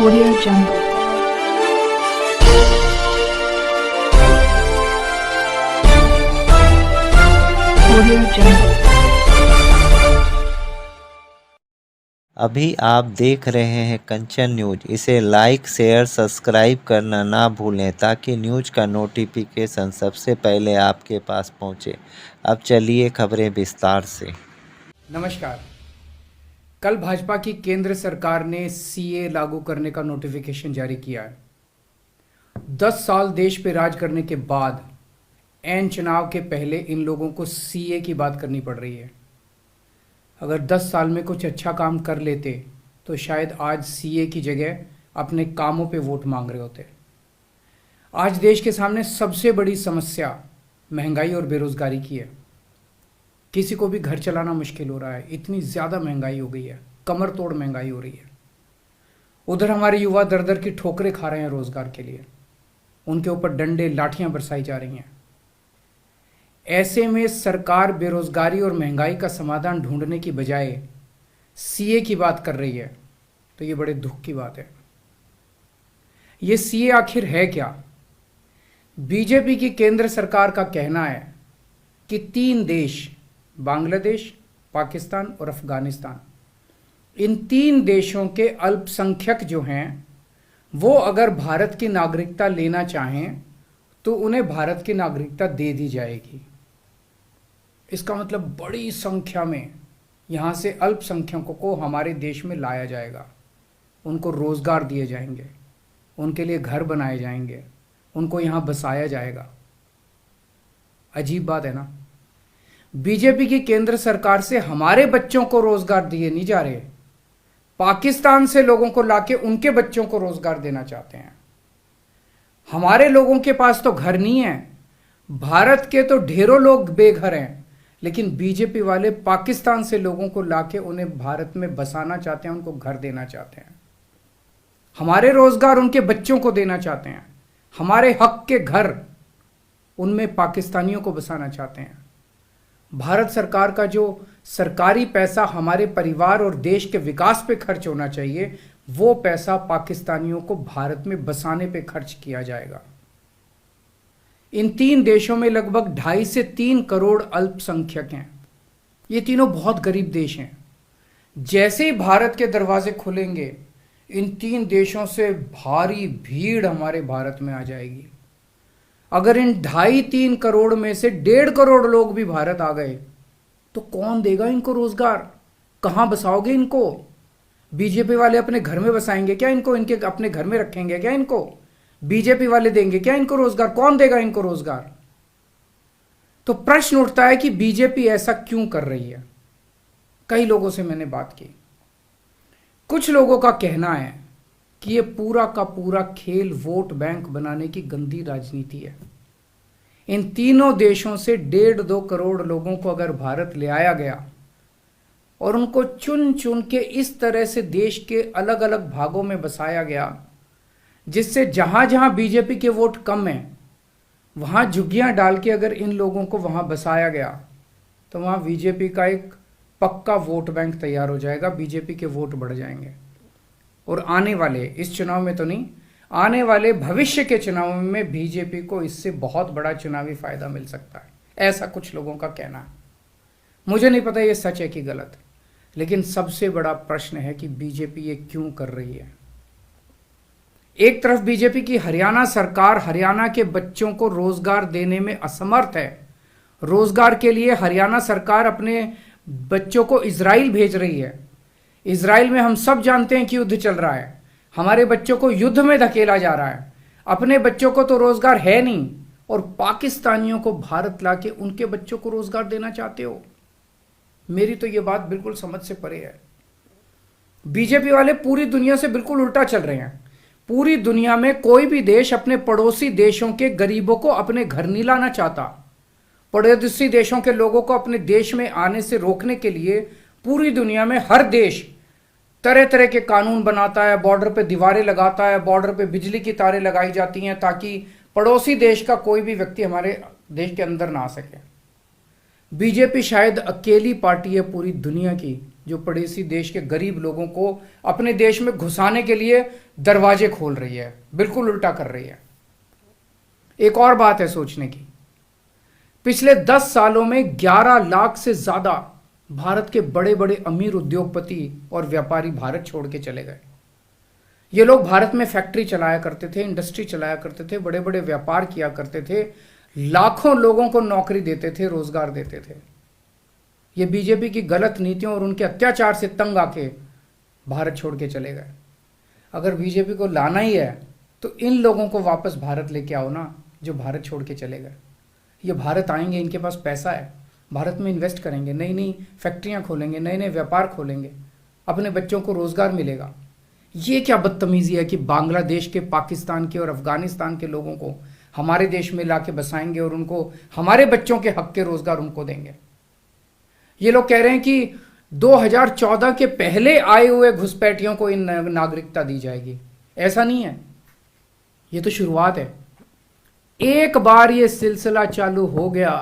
Audio Jungle. Audio Jungle. अभी आप देख रहे हैं कंचन न्यूज। इसे लाइक शेयर सब्सक्राइब करना ना भूलें ताकि न्यूज का नोटिफिकेशन सबसे पहले आपके पास पहुंचे। अब चलिए खबरें विस्तार से। नमस्कार। कल भाजपा की केंद्र सरकार ने सीए लागू करने का नोटिफिकेशन जारी किया है। 10 साल देश पे राज करने के बाद ऐन चुनाव के पहले इन लोगों को सीए की बात करनी पड़ रही है। अगर 10 साल में कुछ अच्छा काम कर लेते तो शायद आज सीए की जगह अपने कामों पे वोट मांग रहे होते। आज देश के सामने सबसे बड़ी समस्या महंगाई और बेरोजगारी की है। किसी को भी घर चलाना मुश्किल हो रहा है, इतनी ज़्यादा महंगाई हो गई है, कमर तोड़ महंगाई हो रही है। उधर हमारे युवा दर दर की ठोकरें खा रहे हैं रोजगार के लिए, उनके ऊपर डंडे लाठियां बरसाई जा रही हैं। ऐसे में सरकार बेरोजगारी और महंगाई का समाधान ढूंढने की बजाय सीए की बात कर रही है, तो ये बड़े दुख की बात है। ये सीए आखिर है क्या? बीजेपी की केंद्र सरकार का कहना है कि 3 देश, बांग्लादेश, पाकिस्तान और अफगानिस्तान, इन 3 देशों के अल्पसंख्यक जो हैं वो अगर भारत की नागरिकता लेना चाहें तो उन्हें भारत की नागरिकता दे दी जाएगी। इसका मतलब बड़ी संख्या में यहाँ से अल्पसंख्यकों को हमारे देश में लाया जाएगा, उनको रोजगार दिए जाएंगे, उनके लिए घर बनाए जाएंगे, उनको यहाँ बसाया जाएगा। अजीब बात है ना। बीजेपी की केंद्र सरकार से हमारे बच्चों को रोजगार दिए नहीं जा रहे, पाकिस्तान से लोगों को लाके उनके बच्चों को रोजगार देना चाहते हैं। हमारे लोगों के पास तो घर नहीं है, भारत के तो ढेरों लोग बेघर हैं, लेकिन बीजेपी वाले पाकिस्तान से लोगों को लाके उन्हें भारत में बसाना चाहते हैं, उनको घर देना चाहते हैं। हमारे रोजगार उनके बच्चों को देना चाहते हैं, हमारे हक के घर उनमें पाकिस्तानियों को बसाना चाहते हैं। भारत सरकार का जो सरकारी पैसा हमारे परिवार और देश के विकास पे खर्च होना चाहिए, वो पैसा पाकिस्तानियों को भारत में बसाने पे खर्च किया जाएगा। इन 3 देशों में लगभग 2.5 से 3 करोड़ अल्पसंख्यक हैं। ये तीनों बहुत गरीब देश हैं। जैसे ही भारत के दरवाजे खुलेंगे, इन 3 देशों से भारी भीड़ हमारे भारत में आ जाएगी। अगर इन 2.5-3 करोड़ में से 1.5 करोड़ लोग भी भारत आ गए तो कौन देगा इनको रोजगार? कहां बसाओगे इनको? बीजेपी वाले अपने घर में बसाएंगे क्या इनको? इनके अपने घर में रखेंगे क्या इनको? बीजेपी वाले देंगे क्या इनको रोजगार? कौन देगा इनको रोजगार? तो प्रश्न उठता है कि बीजेपी ऐसा क्यों कर रही है। कई लोगों से मैंने बात की, कुछ लोगों का कहना है कि ये पूरा का पूरा खेल वोट बैंक बनाने की गंदी राजनीति है। इन तीनों देशों से 1.5-2 करोड़ लोगों को अगर भारत ले आया गया और उनको चुन चुन के इस तरह से देश के अलग अलग भागों में बसाया गया, जिससे जहां जहां बीजेपी के वोट कम हैं वहां झुग्गियां डाल के अगर इन लोगों को वहां बसाया गया तो वहां बीजेपी का एक पक्का वोट बैंक तैयार हो जाएगा, बीजेपी के वोट बढ़ जाएंगे। और आने वाले इस चुनाव में तो नहीं, आने वाले भविष्य के चुनाव में बीजेपी को इससे बहुत बड़ा चुनावी फायदा मिल सकता है, ऐसा कुछ लोगों का कहना है। मुझे नहीं पता ये सच है कि गलत, लेकिन सबसे बड़ा प्रश्न है कि बीजेपी ये क्यों कर रही है। एक तरफ बीजेपी की हरियाणा सरकार हरियाणा के बच्चों को रोजगार देने में असमर्थ है। रोजगार के लिए हरियाणा सरकार अपने बच्चों को इजराइल भेज रही है। इजराइल में हम सब जानते हैं कि युद्ध चल रहा है, हमारे बच्चों को युद्ध में धकेला जा रहा है। अपने बच्चों को तो रोजगार है नहीं और पाकिस्तानियों को भारत लाके उनके बच्चों को रोजगार देना चाहते हो। मेरी तो यह बात बिल्कुल समझ से परे है। बीजेपी वाले पूरी दुनिया से बिल्कुल उल्टा चल रहे हैं। पूरी दुनिया में कोई भी देश अपने पड़ोसी देशों के गरीबों को अपने घर नहीं लाना चाहता। पड़ोसी देशों के लोगों को अपने देश में आने से रोकने के लिए पूरी दुनिया में हर देश तरह तरह के कानून बनाता है, बॉर्डर पे दीवारें लगाता है, बॉर्डर पे बिजली की तारें लगाई जाती हैं ताकि पड़ोसी देश का कोई भी व्यक्ति हमारे देश के अंदर ना आ सके। बीजेपी शायद अकेली पार्टी है पूरी दुनिया की जो पड़ोसी देश के गरीब लोगों को अपने देश में घुसाने के लिए दरवाजे खोल रही है, बिल्कुल उल्टा कर रही है। एक और बात है सोचने की, पिछले 10 सालों में 11 लाख से ज्यादा भारत के बड़े बड़े अमीर उद्योगपति और व्यापारी भारत छोड़ के चले गए। ये लोग भारत में फैक्ट्री चलाया करते थे, इंडस्ट्री चलाया करते थे, बड़े बड़े व्यापार किया करते थे, लाखों लोगों को नौकरी देते थे, रोजगार देते थे। ये बीजेपी की गलत नीतियों और उनके अत्याचार से तंग आके भारत छोड़ के चले गए। अगर बीजेपी को लाना ही है तो इन लोगों को वापस भारत लेके आओ ना, जो भारत छोड़ के चले गए। ये भारत आएंगे, इनके पास पैसा है, भारत में इन्वेस्ट करेंगे, नई नई फैक्ट्रियां खोलेंगे, नए नए व्यापार खोलेंगे, अपने बच्चों को रोजगार मिलेगा। ये क्या बदतमीजी है कि बांग्लादेश के, पाकिस्तान के और अफगानिस्तान के लोगों को हमारे देश में लाके बसाएंगे और उनको हमारे बच्चों के हक के रोजगार उनको देंगे। ये लोग कह रहे हैं कि 2014 के पहले आए हुए घुसपैठियों को इन नागरिकता दी जाएगी। ऐसा नहीं है, ये तो शुरुआत है। एक बार ये सिलसिला चालू हो गया,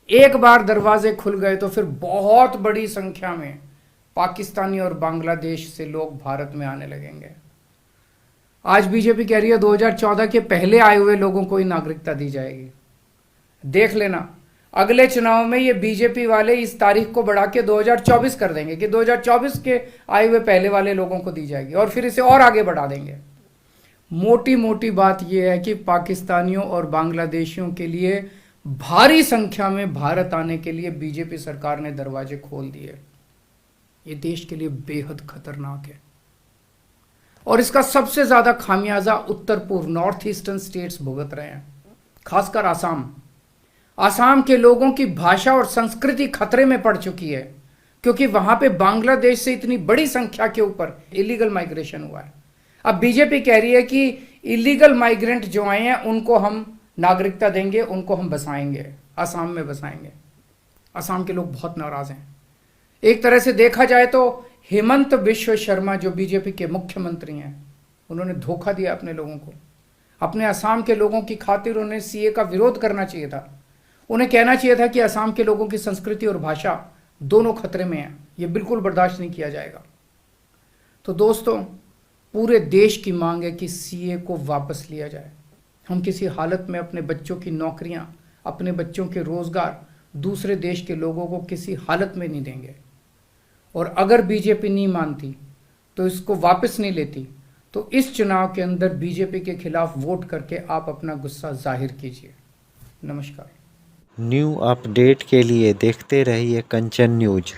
एक बार दरवाजे खुल गए तो फिर बहुत बड़ी संख्या में पाकिस्तानी और बांग्लादेश से लोग भारत में आने लगेंगे। आज बीजेपी कह रही है 2014 के पहले आए हुए लोगों को ही नागरिकता दी जाएगी। देख लेना, अगले चुनाव में ये बीजेपी वाले इस तारीख को बढ़ा के 2024 कर देंगे कि 2024 के आए हुए पहले वाले लोगों को दी जाएगी और फिर इसे और आगे बढ़ा देंगे। मोटी मोटी बात यह है कि पाकिस्तानियों और बांग्लादेशियों के लिए भारी संख्या में भारत आने के लिए बीजेपी सरकार ने दरवाजे खोल दिए। ये देश के लिए बेहद खतरनाक है और इसका सबसे ज्यादा खामियाजा उत्तर पूर्व, नॉर्थ ईस्टर्न स्टेट्स भुगत रहे हैं, खासकर आसाम। आसाम के लोगों की भाषा और संस्कृति खतरे में पड़ चुकी है क्योंकि वहां पे बांग्लादेश से इतनी बड़ी संख्या के ऊपर इलीगल माइग्रेशन हुआ है। अब बीजेपी कह रही है कि इलीगल माइग्रेंट जो आए हैं उनको हम नागरिकता देंगे, उनको हम बसाएंगे, आसाम में बसाएंगे। आसाम के लोग बहुत नाराज हैं। एक तरह से देखा जाए तो हेमंत बिश्व शर्मा जो बीजेपी के मुख्यमंत्री हैं, उन्होंने धोखा दिया अपने लोगों को। अपने असम के लोगों की खातिर उन्हें सीए का विरोध करना चाहिए था। उन्हें कहना चाहिए था कि असम के लोगों की संस्कृति और भाषा दोनों खतरे में है, ये बिल्कुल बर्दाश्त नहीं किया जाएगा। तो दोस्तों, पूरे देश की मांग है कि सीए को वापस लिया जाए। हम किसी हालत में अपने बच्चों की नौकरियां, अपने बच्चों के रोजगार दूसरे देश के लोगों को किसी हालत में नहीं देंगे। और अगर बीजेपी नहीं मानती तो इसको वापस नहीं लेती तो इस चुनाव के अंदर बीजेपी के खिलाफ वोट करके आप अपना गुस्सा जाहिर कीजिए। नमस्कार। न्यू अपडेट के लिए देखते रहिए कंचन न्यूज।